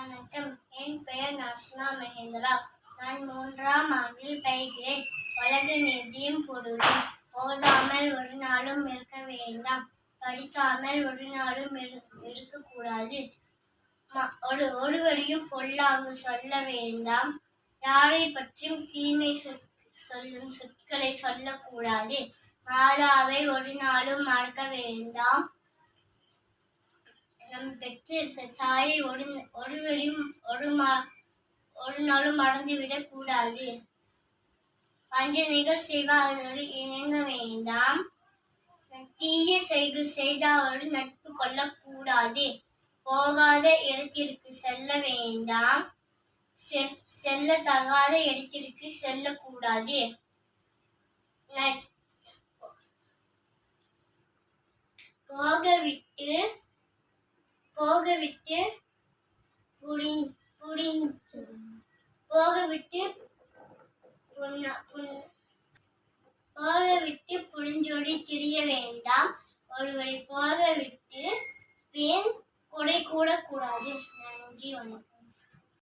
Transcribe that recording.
வணக்கம். என் பெயர் நரசிம்மா மகேந்திரா. நான் 3ஆம் ஆண்டில் பயில்கிறேன். உலக நீதியும் பொருளும். ஓதாமல் ஒரு நாளும் இருக்க வேண்டாம், படிக்காமல் ஒரு நாளும் இருக்கக்கூடாது. ஒருவரையும் பொல்லாங்கு சொல்ல வேண்டாம், யாரை பற்றியும் தீமை சொல்லும் சொற்களை சொல்லக்கூடாது. மாதாவை ஒரு நாளும் மறக்க வேண்டாம். நம் பெற்றெடுத்த தாயை ஒருவரையும் ஒரு நாளும் மறந்துவிடக் கூடாது. வஞ்சனைகள் செய்வாரோடு இணங்க வேண்டாம். தீய செய்தாரோடு நட்பு கொள்ளக்கூடாது. போகாத இடத்திற்கு செல்ல வேண்டாம், செல்லத்தகாத இடத்திற்கு செல்லக்கூடாது. போகவிட்டு புளிஞ்சொடி திரிய வேண்டாம். ஒருவரை போகவிட்டு